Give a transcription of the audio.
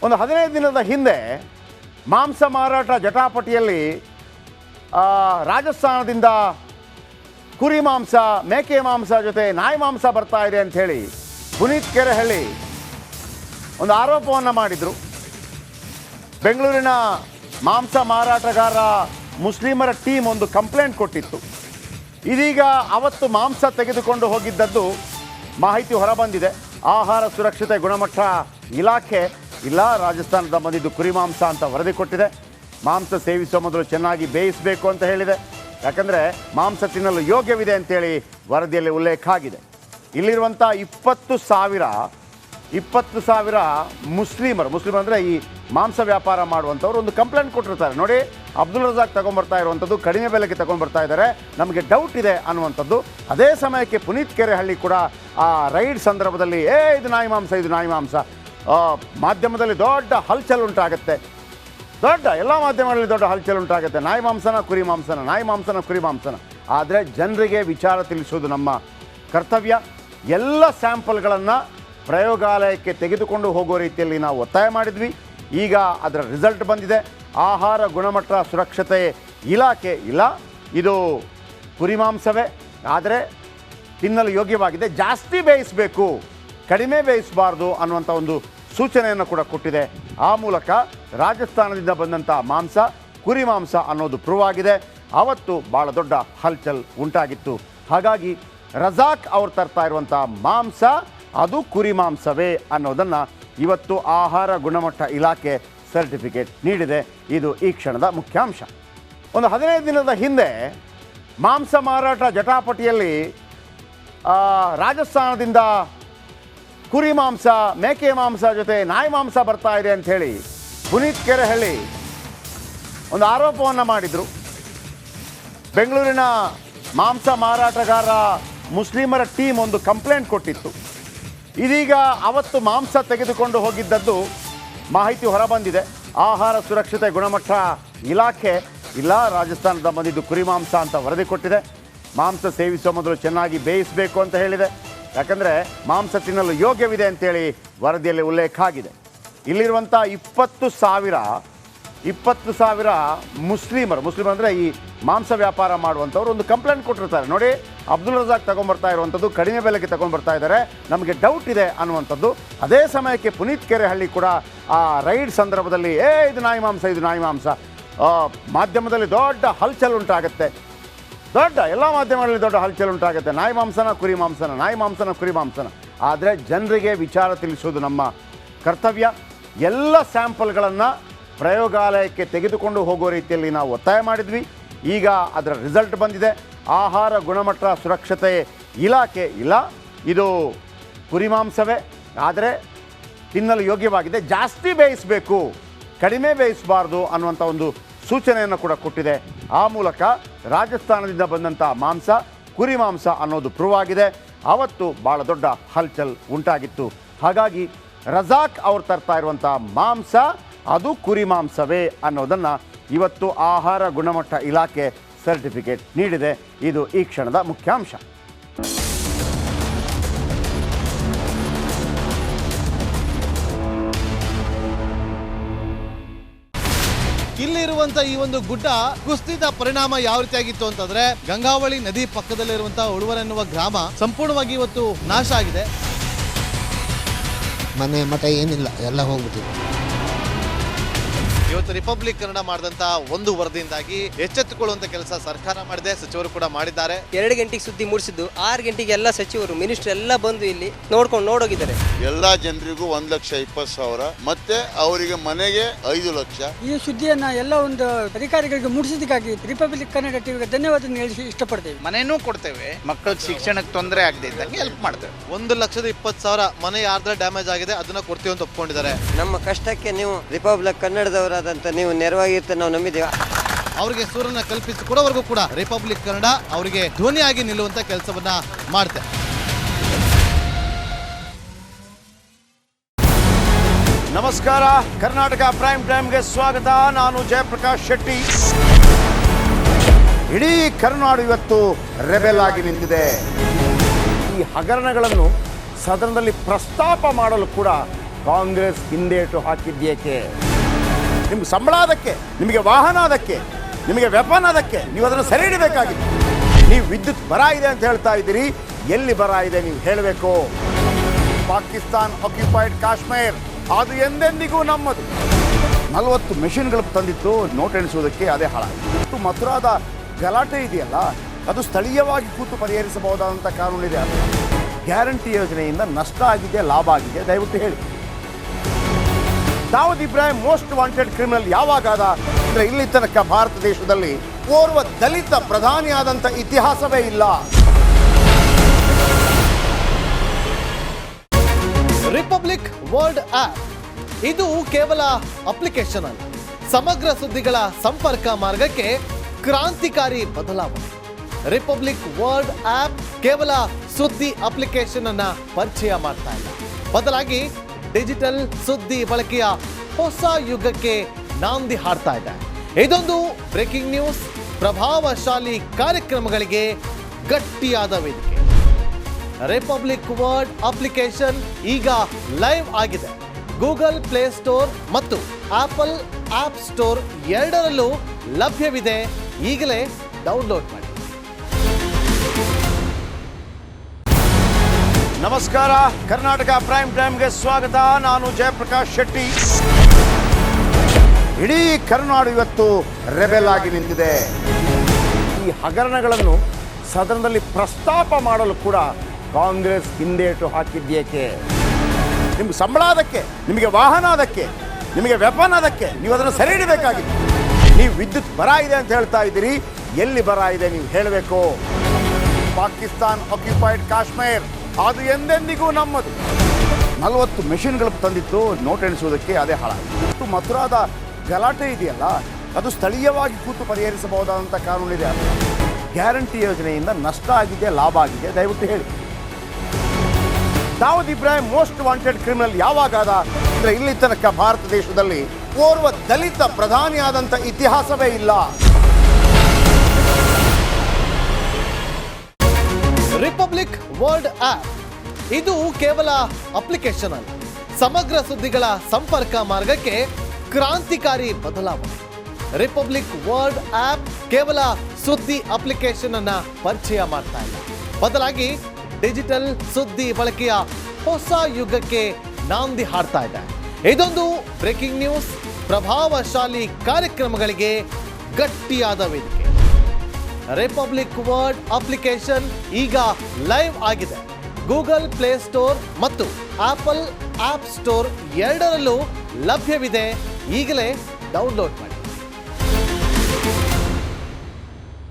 ಒಂದು 15 ದಿನದ ಹಿಂದೆ ಮಾಂಸ ಮಾರಾಟ ಜಟಾಪಟಿಯಲ್ಲಿ ರಾಜಸ್ಥಾನದಿಂದ ಕುರಿ ಮಾಂಸ, ಮೇಕೆ ಮಾಂಸ ಜೊತೆ ನಾಯಿ ಮಾಂಸ ಬರ್ತಾ ಇದೆ ಅಂಥೇಳಿ ಪುನೀತ್ ಕೆರೆಹಳ್ಳಿ ಒಂದು ಆರೋಪವನ್ನು ಮಾಡಿದರು. ಬೆಂಗಳೂರಿನ ಮಾಂಸ ಮಾರಾಟಗಾರ ಮುಸ್ಲಿಮರ ಟೀಮ್ ಒಂದು ಕಂಪ್ಲೇಂಟ್ ಕೊಟ್ಟಿತ್ತು. ಇದೀಗ ಅವತ್ತು ಮಾಂಸ ತೆಗೆದುಕೊಂಡು ಹೋಗಿದ್ದದ್ದು ಮಾಹಿತಿ ಹೊರಬಂದಿದೆ. ಆಹಾರ ಸುರಕ್ಷತೆ ಗುಣಮಟ್ಟ ಇಲಾಖೆ ಇಲ್ಲ, ರಾಜಸ್ಥಾನದ ಬಂದಿದ್ದು ಕುರಿ ಮಾಂಸ ಅಂತ ವರದಿ ಕೊಟ್ಟಿದೆ. ಮಾಂಸ ಸೇವಿಸುವ ಮೊದಲು ಚೆನ್ನಾಗಿ ಬೇಯಿಸಬೇಕು ಅಂತ ಹೇಳಿದೆ. ಯಾಕಂದರೆ ಮಾಂಸ ತಿನ್ನಲು ಯೋಗ್ಯವಿದೆ ಅಂತೇಳಿ ವರದಿಯಲ್ಲಿ ಉಲ್ಲೇಖ ಆಗಿದೆ. ಇಲ್ಲಿರುವಂಥ 20,000 ಮುಸ್ಲಿಮರು ಅಂದರೆ ಈ ಮಾಂಸ ವ್ಯಾಪಾರ ಮಾಡುವಂಥವ್ರು ಒಂದು ಕಂಪ್ಲೇಂಟ್ ಕೊಟ್ಟಿರ್ತಾರೆ. ನೋಡಿ, ಅಬ್ದುಲ್ ರಜಾಕ್ ತಗೊಂಡ್ಬರ್ತಾ ಇರುವಂಥದ್ದು ಕಡಿಮೆ ಬೆಲೆಗೆ ತಗೊಂಡ್ಬರ್ತಾ ಇದ್ದಾರೆ, ನಮಗೆ ಡೌಟ್ ಇದೆ ಅನ್ನುವಂಥದ್ದು. ಅದೇ ಸಮಯಕ್ಕೆ ಪುನೀತ್ ಕೆರೆಹಳ್ಳಿ ಕೂಡ ಆ ರೈಡ್ ಸಂದರ್ಭದಲ್ಲಿ ಇದು ನಾಯಿ ಮಾಂಸ ಮಾಧ್ಯಮದಲ್ಲಿ ದೊಡ್ಡ ಹಲ್ಚಲ್ ಉಂಟಾಗುತ್ತೆ. ಎಲ್ಲ ಮಾಧ್ಯಮಗಳಲ್ಲಿ ದೊಡ್ಡ ಹಲ್ಚಲ್ ಉಂಟಾಗುತ್ತೆ. ನಾಯಿ ಮಾಂಸನ ಕುರಿ ಮಾಂಸನ. ಆದರೆ ಜನರಿಗೆ ವಿಚಾರ ತಿಳಿಸೋದು ನಮ್ಮ ಕರ್ತವ್ಯ. ಎಲ್ಲ ಸ್ಯಾಂಪಲ್ಗಳನ್ನು ಪ್ರಯೋಗಾಲಯಕ್ಕೆ ತೆಗೆದುಕೊಂಡು ಹೋಗೋ ರೀತಿಯಲ್ಲಿ ನಾವು ಒತ್ತಾಯ ಮಾಡಿದ್ವಿ. ಈಗ ಅದರ ರಿಸಲ್ಟ್ ಬಂದಿದೆ. ಆಹಾರ ಗುಣಮಟ್ಟ ಸುರಕ್ಷತೆ ಇಲಾಖೆ ಇಲ್ಲ, ಇದು ಕುರಿ ಮಾಂಸವೇ, ಆದರೆ ತಿನ್ನಲು ಯೋಗ್ಯವಾಗಿದೆ, ಜಾಸ್ತಿ ಬೇಯಿಸಬೇಕು, ಕಡಿಮೆ ಬೇಯಿಸಬಾರ್ದು ಅನ್ನುವಂಥ ಒಂದು ಸೂಚನೆಯನ್ನು ಕೂಡ ಕೊಟ್ಟಿದೆ. ಆ ಮೂಲಕ ರಾಜಸ್ಥಾನದಿಂದ ಬಂದಂಥ ಮಾಂಸ ಕುರಿ ಮಾಂಸ ಅನ್ನೋದು ಪ್ರೂವ್ ಆಗಿದೆ. ಅವತ್ತು ಭಾಳ ದೊಡ್ಡ ಹಲ್ಚಲ್ ಉಂಟಾಗಿತ್ತು. ಹಾಗಾಗಿ ರಜಾಕ್ ಅವರು ತರ್ತಾ ಇರುವಂಥ ಮಾಂಸ ಅದು ಕುರಿ ಮಾಂಸವೇ ಅನ್ನೋದನ್ನು ಇವತ್ತು ಆಹಾರ ಗುಣಮಟ್ಟ ಇಲಾಖೆ ಸರ್ಟಿಫಿಕೇಟ್ ನೀಡಿದೆ. ಇದು ಈ ಕ್ಷಣದ ಮುಖ್ಯಾಂಶ. ಒಂದು 15 ದಿನದ ಹಿಂದೆ ಮಾಂಸ ಮಾರಾಟ ಜಟಾಪಟಿಯಲ್ಲಿ ರಾಜಸ್ಥಾನದಿಂದ ಕುರಿ ಮಾಂಸ, ಮೇಕೆ ಮಾಂಸ ಜೊತೆ ನಾಯಿ ಮಾಂಸ ಬರ್ತಾ ಇದೆ ಅಂಥೇಳಿ ಪುನೀತ್ ಕೆರೆಹಳ್ಳಿ ಒಂದು ಆರೋಪವನ್ನು ಮಾಡಿದರು. ಬೆಂಗಳೂರಿನ ಮಾಂಸ ಮಾರಾಟಗಾರ ಮುಸ್ಲಿಮರ ಟೀಮ್ ಒಂದು ಕಂಪ್ಲೇಂಟ್ ಕೊಟ್ಟಿತ್ತು. ಇದೀಗ ಅವತ್ತು ಮಾಂಸ ತೆಗೆದುಕೊಂಡು ಹೋಗಿದ್ದದ್ದು ಮಾಹಿತಿ ಹೊರಬಂದಿದೆ. ಆಹಾರ ಸುರಕ್ಷತೆ ಗುಣಮಟ್ಟ ಇಲಾಖೆ ಇಲ್ಲ, ರಾಜಸ್ಥಾನದ ಬಂದಿದ್ದು ಕುರಿ ಮಾಂಸ ಅಂತ ವರದಿ ಕೊಟ್ಟಿದೆ. ಮಾಂಸ ಸೇವಿಸುವ ಮೊದಲು ಚೆನ್ನಾಗಿ ಬೇಯಿಸಬೇಕು ಅಂತ ಹೇಳಿದೆ. ಯಾಕಂದರೆ ಮಾಂಸ ತಿನ್ನಲು ಯೋಗ್ಯವಿದೆ ಅಂತೇಳಿ ವರದಿಯಲ್ಲಿ ಉಲ್ಲೇಖ ಆಗಿದೆ. ಇಲ್ಲಿರುವಂಥ 20,000 ಮುಸ್ಲಿಮರು ಅಂದರೆ ಈ ಮಾಂಸ ವ್ಯಾಪಾರ ಮಾಡುವಂಥವ್ರು ಒಂದು ಕಂಪ್ಲೇಂಟ್ ಕೊಟ್ಟಿರ್ತಾರೆ. ನೋಡಿ, ಅಬ್ದುಲ್ ರಜಾಕ್ ತಗೊಂಡ್ಬರ್ತಾ ಇರುವಂಥದ್ದು ಕಡಿಮೆ ಬೆಲೆಗೆ ತಗೊಂಡ್ಬರ್ತಾ ಇದ್ದಾರೆ, ನಮಗೆ ಡೌಟ್ ಇದೆ ಅನ್ನುವಂಥದ್ದು. ಅದೇ ಸಮಯಕ್ಕೆ ಪುನೀತ್ ಕೆರೆಹಳ್ಳಿ ಕೂಡ ಆ ರೈಡ್ ಸಂದರ್ಭದಲ್ಲಿ ಇದು ನಾಯಿ ಮಾಂಸ ಮಾಧ್ಯಮದಲ್ಲಿ ದೊಡ್ಡ ಹಲ್ಚಲ್ ಉಂಟಾಗುತ್ತೆ. ಎಲ್ಲ ಮಾಧ್ಯಮಗಳಲ್ಲಿ ದೊಡ್ಡ ಹಲ್ಚಲ್ ಉಂಟಾಗುತ್ತೆ. ನಾಯಿ ಮಾಂಸನ ಕುರಿ ಮಾಂಸನ. ಆದರೆ ಜನರಿಗೆ ವಿಚಾರ ತಿಳಿಸೋದು ನಮ್ಮ ಕರ್ತವ್ಯ. ಎಲ್ಲ ಸ್ಯಾಂಪಲ್ಗಳನ್ನು ಪ್ರಯೋಗಾಲಯಕ್ಕೆ ತೆಗೆದುಕೊಂಡು ಹೋಗೋ ರೀತಿಯಲ್ಲಿ ನಾವು ಒತ್ತಾಯ ಮಾಡಿದ್ವಿ. ಈಗ ಅದರ ರಿಸಲ್ಟ್ ಬಂದಿದೆ. ಆಹಾರ ಗುಣಮಟ್ಟ ಸುರಕ್ಷತೆ ಇಲಾಖೆ ಇಲ್ಲ, ಇದು ಕುರಿ ಮಾಂಸವೇ, ಆದರೆ ತಿನ್ನಲು ಯೋಗ್ಯವಾಗಿದೆ, ಜಾಸ್ತಿ ಬೇಯಿಸಬೇಕು, ಕಡಿಮೆ ಬೇಯಿಸಬಾರ್ದು ಅನ್ನುವಂಥ ಒಂದು ಸೂಚನೆಯನ್ನು ಕೂಡ ಕೊಟ್ಟಿದೆ. ಆ ಮೂಲಕ ರಾಜಸ್ಥಾನದಿಂದ ಬಂದಂಥ ಮಾಂಸ ಕುರಿ ಮಾಂಸ ಅನ್ನೋದು ಪ್ರೂವ್ ಆಗಿದೆ. ಅವತ್ತು ಭಾಳ ದೊಡ್ಡ ಹಲ್ಚಲ್ ಉಂಟಾಗಿತ್ತು. ಹಾಗಾಗಿ ರಜಾಕ್ ಅವರು ತರ್ತಾ ಇರುವಂಥ ಮಾಂಸ ಅದು ಕುರಿ ಮಾಂಸವೇ ಅನ್ನೋದನ್ನು ಇವತ್ತು ಆಹಾರ ಗುಣಮಟ್ಟ ಇಲಾಖೆ ಸರ್ಟಿಫಿಕೇಟ್ ನೀಡಿದೆ. ಇದು ಈ ಕ್ಷಣದ ಮುಖ್ಯಾಂಶ. ಇಲ್ಲಿರುವಂತ ಈ ಒಂದು ಗುಡ್ಡ ಕುಸಿದ ಪರಿಣಾಮ ಯಾವ ರೀತಿಯಾಗಿತ್ತು ಅಂತಂದ್ರೆ, ಗಂಗಾವಳಿ ನದಿ ಪಕ್ಕದಲ್ಲಿರುವಂತಹ ಉಳುವರ್ ಎನ್ನುವ ಗ್ರಾಮ ಸಂಪೂರ್ಣವಾಗಿ ಇವತ್ತು ನಾಶ ಆಗಿದೆ. ಮನೆ ಮಠ ಏನಿಲ್ಲ, ಎಲ್ಲ ಹೋಗ್ಬಿಟ್ಟಿದೆ. ಇವತ್ತು ರಿಪಬ್ಲಿಕ್ ಕನ್ನಡ ಮಾಡಿದಂತ ಒಂದು ವರದಿಯಿಂದಾಗಿ ಎಚ್ಚೆತ್ತುಕೊಳ್ಳುವಂತ ಕೆಲಸ ಸರ್ಕಾರ ಮಾಡಿದೆ, ಸಚಿವರು ಕೂಡ ಮಾಡಿದ್ದಾರೆ. 2 ಗಂಟೆಗೆ ಸುದ್ದಿ ಮೂಡಿಸಿದ್ದು 6 ಗಂಟೆಗೆ ಎಲ್ಲ ಸಚಿವರು ಮಿನಿಸ್ಟರ್ ಎಲ್ಲ ಬಂದು ಇಲ್ಲಿ ನೋಡೋಗಿದ್ದಾರೆ. ಎಲ್ಲಾ ಜನರಿಗೂ 1,20,000 ಮತ್ತೆ ಅವರಿಗೆ ಮನೆಗೆ 5 ಲಕ್ಷ. ಈ ಸುದ್ದಿಯನ್ನ ಎಲ್ಲ ಒಂದು ಅಧಿಕಾರಿಗಳಿಗೆ ಮೂಡಿಸಿದ್ದಕ್ಕಾಗಿ ರಿಪಬ್ಲಿಕ್ ಕನ್ನಡ ಟಿವಿಗೆ ಧನ್ಯವಾದ ಹೇಳಿ ಇಷ್ಟಪಡ್ತೇವೆ. ಮನೆನೂ ಕೊಡ್ತೇವೆ, ಮಕ್ಕಳ ಶಿಕ್ಷಣಕ್ಕೆ ತೊಂದರೆ ಆಗದೆ ಇದ್ದಂಗೆ ಹೆಲ್ಪ್ ಮಾಡ್ತೇವೆ. 1,20,000 ಮನೆ ಯಾರ್ದ್ರ ಡ್ಯಾಮೇಜ್ ಆಗಿದೆ ಅದನ್ನ ಕೊಡ್ತೀವಿ ಅಂತ ಒಪ್ಕೊಂಡಿದ್ದಾರೆ. ನಮ್ಮ ಕಷ್ಟಕ್ಕೆ ನೀವು ರಿಪಬ್ಲಿಕ್ ಕನ್ನಡದವರಾದಂತ ನೀವು ನೆರವಾಗಿರುತ್ತೆ ನಾವು ನಂಬಿದ್ದೇವೆ. ಅವರಿಗೆ ಸೂರನ್ನ ಕಲ್ಪಿಸಿ ಕೊಡೋವರೆಗೂ ಕೂಡ ರಿಪಬ್ಲಿಕ್ ಕನ್ನಡ ಅವರಿಗೆ ಧ್ವನಿಯಾಗಿ ನಿಲ್ಲುವಂತ ಕೆಲಸವನ್ನ ಮಾಡುತ್ತೆ. ನಮಸ್ಕಾರ, ಕರ್ನಾಟಕ ಪ್ರೈಮ್ ಟೈಮ್ಗೆ ಸ್ವಾಗತ. ನಾನು ಜಯಪ್ರಕಾಶ್ ಶೆಟ್ಟಿ. ಇಡೀ ಕರ್ನಾಡು ಇವತ್ತು ರೆಬೆಲ್ ಆಗಿ ನಿಂತಿದೆ. ಈ ಹಗರಣಗಳನ್ನು ಸದನದಲ್ಲಿ ಪ್ರಸ್ತಾಪ ಮಾಡಲು ಕೂಡ ಕಾಂಗ್ರೆಸ್ ಹಿಂದೇಟು ಹಾಕಿದ್ಯೇಕೆ? ನಿಮ್ಗೆ ಸಂಬಳ ಅದಕ್ಕೆ, ನಿಮಗೆ ವಾಹನ ಅದಕ್ಕೆ, ನಿಮಗೆ ವೆಪನ್ ಅದಕ್ಕೆ, ನೀವು ಅದನ್ನು ಸೆರೆ ಹಿಡಿಬೇಕಾಗಿತ್ತು. ನೀವು ವಿದ್ಯುತ್ ಬರ ಇದೆ ಅಂತ ಹೇಳ್ತಾ ಇದ್ದೀರಿ, ಎಲ್ಲಿ ಬರ ಇದೆ ನೀವು ಹೇಳಬೇಕು. ಪಾಕಿಸ್ತಾನ್ ಆಕ್ಯುಪೈಡ್ ಕಾಶ್ಮೀರ್ ಅದು ಎಂದೆಂದಿಗೂ ನಮ್ಮದು. 40 ಮೆಷಿನ್ಗಳು ತಂದಿತ್ತು ನೋಟ್ ಎಣಿಸುವುದಕ್ಕೆ, ಅದೇ ಹಾಳಾಯಿತು. ಮಥುರಾದ ಗಲಾಟೆ ಇದೆಯಲ್ಲ, ಅದು ಸ್ಥಳೀಯವಾಗಿ ಕೂತು ಪರಿಹರಿಸಬಹುದಾದಂಥ ಕಾನೂನಿದೆ. ಗ್ಯಾರಂಟಿ ಯೋಜನೆಯಿಂದ ನಷ್ಟ ಆಗಿದೆ, ಲಾಭ ಆಗಿದೆ, ದಯವಿಟ್ಟು ಹೇಳಿ. Dawood Ibrahim most wanted criminal ಯಾವಾಗಾದ ಅಂದರೆ ಇಲ್ಲಿ ತನಕ ಭಾರತ ದೇಶದಲ್ಲಿ ಓರ್ವ ದಲಿತ ಪ್ರಧಾನಿಯಾದಂಥ ಇತಿಹಾಸವೇ ಇಲ್ಲ. ರಿಪಬ್ಲಿಕ್ ವರ್ಲ್ಡ್ ಆಪ್ ಇದು ಕೇವಲ ಅಪ್ಲಿಕೇಶನ್ ಅಲ್ಲ, ಸಮಗ್ರ ಸುದ್ದಿಗಳ ಸಂಪರ್ಕ ಮಾರ್ಗಕ್ಕೆ ಕ್ರಾಂತಿಕಾರಿ ಬದಲಾವಣೆ. ರಿಪಬ್ಲಿಕ್ ವರ್ಲ್ಡ್ ಆಪ್ ಕೇವಲ ಸುದ್ದಿ ಅಪ್ಲಿಕೇಶನ್ ಅನ್ನ ಪರಿಚಯ ಮಾಡ್ತಾ ಇಲ್ಲ, ಬದಲಾಗಿ ಡಿಜಿಟಲ್ ಸುದ್ದಿ ಬಳಕೆಯ ಹೊಸ ಯುಗಕ್ಕೆ ನಾಂದಿ ಹಾಡ್ತಾ ಇದೆ. ಇದೊಂದು ಬ್ರೇಕಿಂಗ್ ನ್ಯೂಸ್, ಪ್ರಭಾವಶಾಲಿ ಕಾರ್ಯಕ್ರಮಗಳಿಗೆ ಗಟ್ಟಿಯಾದ ವೇದಿಕೆ. ರಿಪಬ್ಲಿಕ್ ವರ್ಲ್ಡ್ ಅಪ್ಲಿಕೇಶನ್ ಈಗ ಲೈವ್ ಆಗಿದೆ. ಗೂಗಲ್ ಪ್ಲೇ ಸ್ಟೋರ್ ಮತ್ತು ಆಪಲ್ ಆಪ್ ಸ್ಟೋರ್ ಎರಡರಲ್ಲೂ ಲಭ್ಯವಿದೆ. ಈಗಲೇ ಡೌನ್ಲೋಡ್ ಮಾಡಿ. ನಮಸ್ಕಾರ, ಕರ್ನಾಟಕ ಪ್ರೈಮ್ ಟೈಮ್ಗೆ ಸ್ವಾಗತ. ನಾನು ಜಯಪ್ರಕಾಶ್ ಶೆಟ್ಟಿ. ಇಡೀ ಕರ್ನಾಡು ಇವತ್ತು ರೆಬೆಲ್ ಆಗಿ ನಿಂತಿದೆ. ಈ ಹಗರಣಗಳನ್ನು ಸದನದಲ್ಲಿ ಪ್ರಸ್ತಾಪ ಮಾಡಲು ಕೂಡ ಕಾಂಗ್ರೆಸ್ ಹಿಂದೇಟು ಹಾಕಿದ್ಯೇಕೆ? ನಿಮ್ಗೆ ಸಂಬಳ ಅದಕ್ಕೆ, ನಿಮಗೆ ವಾಹನ ಅದಕ್ಕೆ, ನಿಮಗೆ ವೆಪನ್ ಅದಕ್ಕೆ, ನೀವು ಅದನ್ನು ಸೆರೆ ಹಿಡಿಬೇಕಾಗಿತ್ತು. ನೀವು ವಿದ್ಯುತ್ ಬರ ಇದೆ ಅಂತ ಹೇಳ್ತಾ ಇದ್ದೀರಿ, ಎಲ್ಲಿ ಬರ ಇದೆ ನೀವು ಹೇಳಬೇಕು. ಪಾಕಿಸ್ತಾನ್ ಆಕ್ಯುಪೈಡ್ ಕಾಶ್ಮೀರ್ ಅದು ಎಂದೆಂದಿಗೂ ನಮ್ಮದು. 40 ಮೆಷಿನ್ಗಳು ತಂದಿತ್ತು ನೋಟ್ ಎಣಿಸುವುದಕ್ಕೆ, ಅದೇ ಹಾಳಾಯಿತು. ಮಥುರಾದ ಗಲಾಟೆ ಇದೆಯಲ್ಲ, ಅದು ಸ್ಥಳೀಯವಾಗಿ ಕೂತು ಪರಿಹರಿಸಬಹುದಾದಂಥ ಕಾನೂನಿದೆ. ಗ್ಯಾರಂಟಿ ಯೋಜನೆಯಿಂದ ನಷ್ಟ ಆಗಿದೆ, ಲಾಭ ಆಗಿದೆ, ದಯವಿಟ್ಟು ಹೇಳಿ. Dawood Ibrahim most wanted criminal ಯಾವಾಗಾದ ಅಂದರೆ ಇಲ್ಲಿ ತನಕ ಭಾರತ ದೇಶದಲ್ಲಿ ಓರ್ವ ದಲಿತ ಪ್ರಧಾನಿಯಾದಂಥ ಇತಿಹಾಸವೇ ಇಲ್ಲ. ರಿಪಬ್ಲಿಕ್ ವರ್ಲ್ಡ್ ಆಪ್ ಇದು ಕೇವಲ ಅಪ್ಲಿಕೇಶನ್ ಅಲ್ಲ, ಸಮಗ್ರ ಸುದ್ದಿಗಳ ಸಂಪರ್ಕ ಮಾರ್ಗಕ್ಕೆ ಕ್ರಾಂತಿಕಾರಿ ಬದಲಾವಣೆ. ರಿಪಬ್ಲಿಕ್ ವರ್ಲ್ಡ್ ಆಪ್ ಕೇವಲ ಸುದ್ದಿ ಅಪ್ಲಿಕೇಶನ್ ಅನ್ನ ಪರಿಚಯ ಮಾಡ್ತಾ ಇಲ್ಲ, ಬದಲಾಗಿ ಡಿಜಿಟಲ್ ಸುದ್ದಿ ಬಳಕೆಯ ಹೊಸ ಯುಗಕ್ಕೆ ನಾಂದಿ ಹಾಡ್ತಾ ಇದೆ. ಇದೊಂದು ಬ್ರೇಕಿಂಗ್ ನ್ಯೂಸ್, ಪ್ರಭಾವಶಾಲಿ ಕಾರ್ಯಕ್ರಮಗಳಿಗೆ ಗಟ್ಟಿಯಾದ ವೇದಿಕೆ. ರಿಪಬ್ಲಿಕ್ ವರ್ಲ್ಡ್ ಅಪ್ಲಿಕೇಶನ್ ಈಗ ಲೈವ್ ಆಗಿದೆ. ಗೂಗಲ್ ಪ್ಲೇ ಸ್ಟೋರ್ ಮತ್ತು ಆಪಲ್ ಆಪ್ ಸ್ಟೋರ್ ಎರಡರಲ್ಲೂ ಲಭ್ಯವಿದೆ. ಈಗಲೇ ಡೌನ್ಲೋಡ್ ಮಾಡಿ.